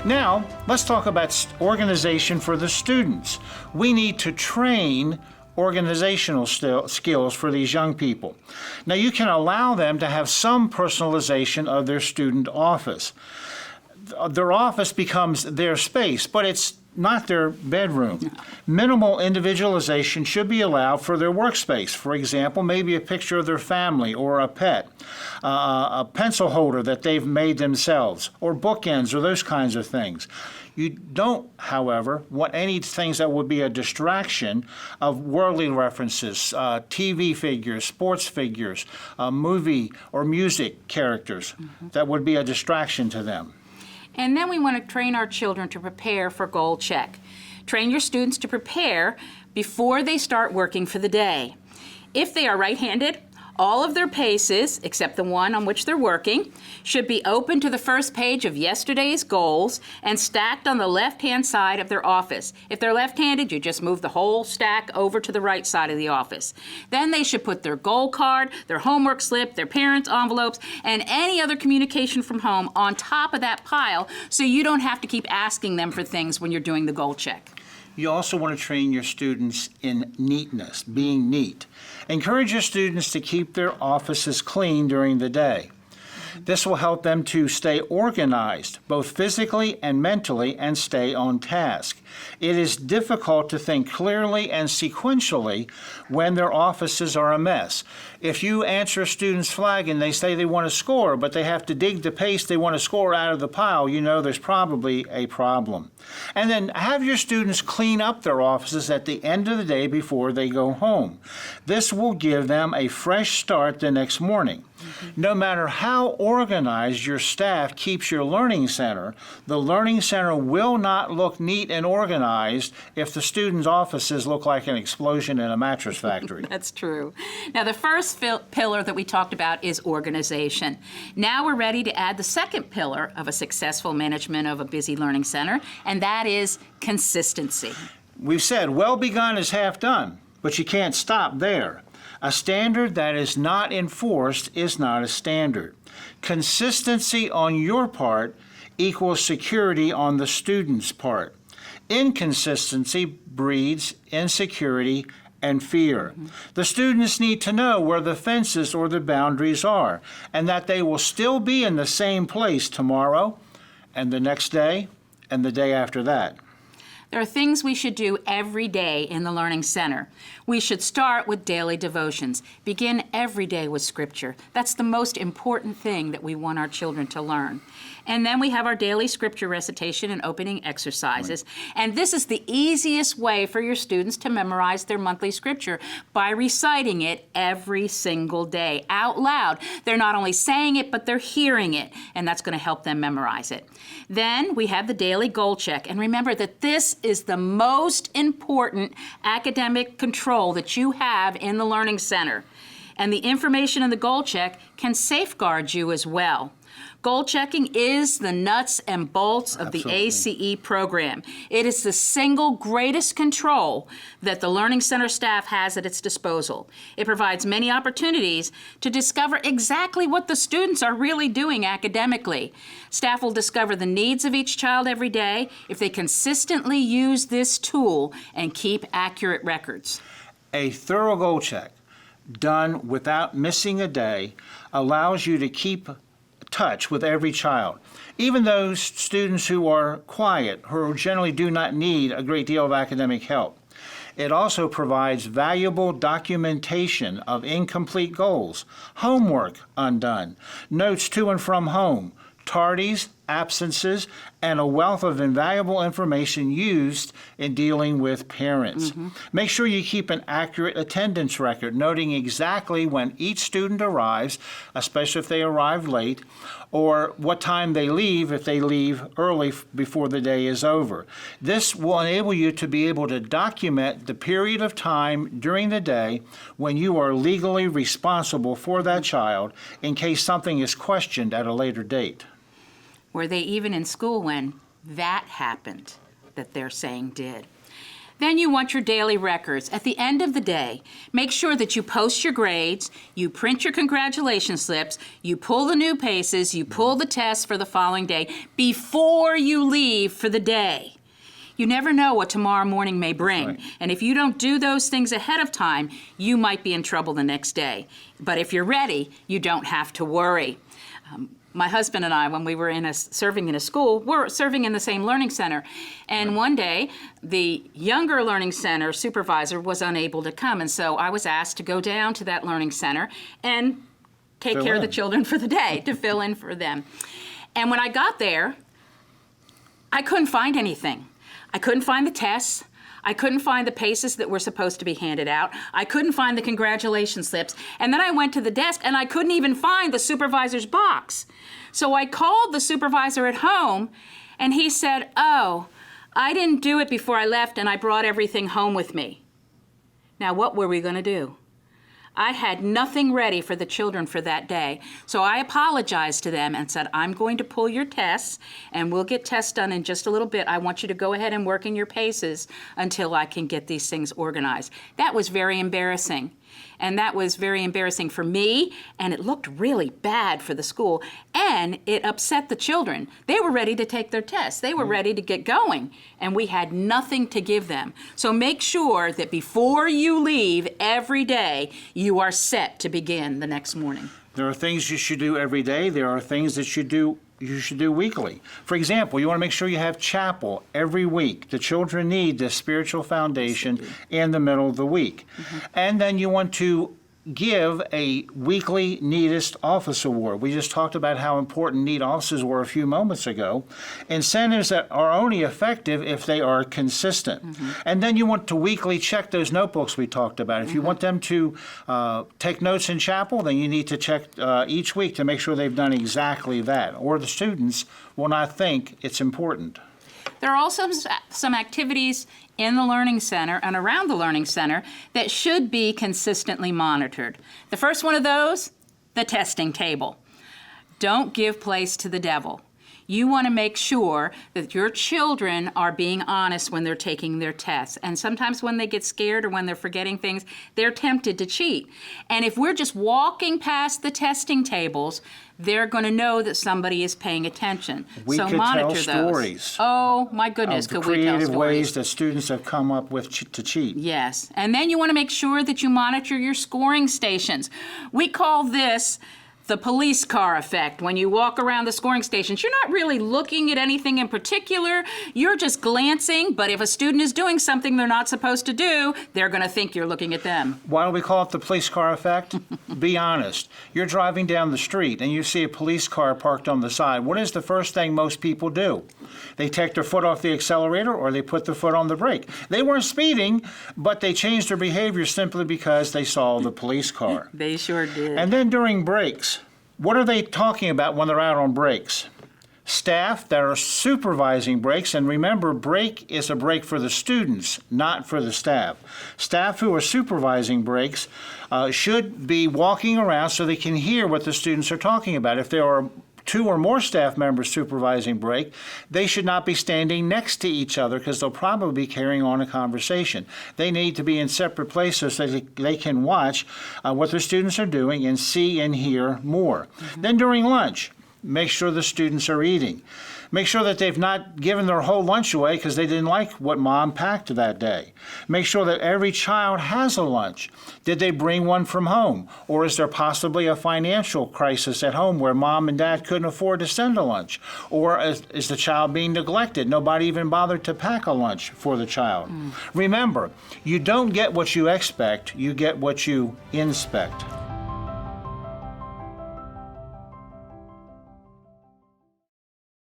Now, let's talk about organization for the students. We need to train organizational skills for these young people. Now, you can allow them to have some personalization of their student office. Their office becomes their space, but it's not their bedroom. Minimal individualization should be allowed for their workspace. For example, maybe a picture of their family or a pet, a pencil holder that they've made themselves, or bookends, or those kinds of things. You don't, however, want any things that would be a distraction of worldly references, TV figures, sports figures, movie or music characters. That would be a distraction to them. And then we want to train our children to prepare for goal check. Train your students to prepare before they start working for the day. If they are right-handed, all of their paces, except the one on which they're working, should be open to the first page of yesterday's goals and stacked on the left-hand side of their office. If they're left-handed, you just move the whole stack over to the right side of the office. Then they should put their goal card, their homework slip, their parents' envelopes, and any other communication from home on top of that pile so you don't have to keep asking them for things when you're doing the goal check. You also want to train your students in neatness, being neat. Encourage your students to keep their offices clean during the day. This will help them to stay organized, both physically and mentally, and stay on task. It is difficult to think clearly and sequentially when their offices are a mess. If you answer a student's flag and they say they want to score, but they have to dig the paste they want to score out of the pile, you know there's probably a problem. And then have your students clean up their offices at the end of the day before they go home. This will give them a fresh start the next morning. No matter how organized your staff keeps your learning center, the learning center will not look neat and organized if the students' offices look like an explosion in a mattress factory. That's true. Now, the first pillar that we talked about is organization. Now we're ready to add the second pillar of a successful management of a busy learning center, and that is consistency. We've said well begun is half done, but you can't stop there. A standard that is not enforced is not a standard. Consistency on your part equals security on the student's part. Inconsistency breeds insecurity and fear. The students need to know where the fences or the boundaries are, and that they will still be in the same place tomorrow, and the next day, and the day after that. There are things we should do every day in the Learning Center. We should start with daily devotions. Begin every day with Scripture. That's the most important thing that we want our children to learn. And then we have our daily Scripture recitation and opening exercises. Right. And this is the easiest way for your students to memorize their monthly Scripture, by reciting it every single day out loud. They're not only saying it, but they're hearing it, and that's going to help them memorize it. Then we have the daily goal check. And remember that this is the most important academic control that you have in the Learning Center. And the information in the goal check can safeguard you as well. Goal checking is the nuts and bolts of the A.C.E. program. It is the single greatest control that the Learning Center staff has at its disposal. It provides many opportunities to discover exactly what the students are really doing academically. Staff will discover the needs of each child every day if they consistently use this tool and keep accurate records. A thorough goal check done without missing a day allows you to keep touch with every child. Even those students who are quiet, who generally do not need a great deal of academic help. It also provides valuable documentation of incomplete goals, homework undone, notes to and from home, tardies, absences, and a wealth of invaluable information used in dealing with parents. Make sure you keep an accurate attendance record, noting exactly when each student arrives, especially if they arrive late, or what time they leave if they leave early before the day is over. This will enable you to be able to document the period of time during the day when you are legally responsible for that child in case something is questioned at a later date. Were they even in school when that happened that they're saying did? Then you want your daily records. At the end of the day, make sure that you post your grades, you print your congratulation slips, you pull the new paces, you pull the tests for the following day before you leave for the day. You never know what tomorrow morning may bring. Right. And if you don't do those things ahead of time, you might be in trouble the next day. But if you're ready, you don't have to worry. My husband and I, when we were serving in a school, we're serving in the same learning center. And one day, the younger learning center supervisor was unable to come. And so I was asked to go down to that learning center and take care of the children for the day, to fill in for them. And when I got there, I couldn't find anything. I couldn't find the tests. I couldn't find the paces that were supposed to be handed out. I couldn't find the congratulation slips. And then I went to the desk and I couldn't even find the supervisor's box. So I called the supervisor at home and he said, "Oh, I didn't do it before I left and I brought everything home with me." Now what were we going to do? I had nothing ready for the children for that day. So I apologized to them and said, "I'm going to pull your tests and we'll get tests done in just a little bit. I want you to go ahead and work in your paces until I can get these things organized." That was very embarrassing. And that was very embarrassing for me, and it looked really bad for the school, and it upset the children. They were ready to take their tests. They were ready to get going, and we had nothing to give them. So make sure that before you leave every day, you are set to begin the next morning. There are things you should do every day. There are things that you should do weekly. For example, you want to make sure you have chapel every week. The children need this spiritual foundation in the middle of the week. And then you want to give a weekly Neatest Office Award. We just talked about how important neat offices were a few moments ago. Incentives that are only effective if they are consistent. And then you want to weekly check those notebooks we talked about. If you want them to take notes in chapel, then you need to check each week to make sure they've done exactly that, or the students will not think it's important. There are also some activities in the Learning Center and around the Learning Center that should be consistently monitored. The first one of those, the testing table. Don't give place to the devil. You want to make sure that your children are being honest when they're taking their tests. And sometimes when they get scared or when they're forgetting things, they're tempted to cheat. And if we're just walking past the testing tables, they're going to know that somebody is paying attention. We so could monitor tell those. stories. Oh, my goodness, Of the could we tell creative stories? ways that students have come up with to cheat. Yes, and then you want to make sure that you monitor your scoring stations. We call this the police car effect. When you walk around the scoring stations, you're not really looking at anything in particular. You're just glancing, but if a student is doing something they're not supposed to do, they're going to think you're looking at them. Why do we call it the police car effect? Be honest. You're driving down the street and you see a police car parked on the side. What is the first thing most people do? They take their foot off the accelerator or they put their foot on the brake. They weren't speeding, but they changed their behavior simply because they saw the police car. They sure did. And then during breaks, what are they talking about when they're out on breaks? Staff that are supervising breaks, and remember, break is a break for the students, not for the staff. Staff who are supervising breaks should be walking around so they can hear what the students are talking about. If there are 2 or more staff members supervising break, they should not be standing next to each other because they'll probably be carrying on a conversation. They need to be in separate places so they can watch what their students are doing and see and hear more. Then during lunch, make sure the students are eating. Make sure that they've not given their whole lunch away because they didn't like what mom packed that day. Make sure that every child has a lunch. Did they bring one from home? Or is there possibly a financial crisis at home where mom and dad couldn't afford to send a lunch? Or is the child being neglected? Nobody even bothered to pack a lunch for the child. Remember, you don't get what you expect, you get what you inspect.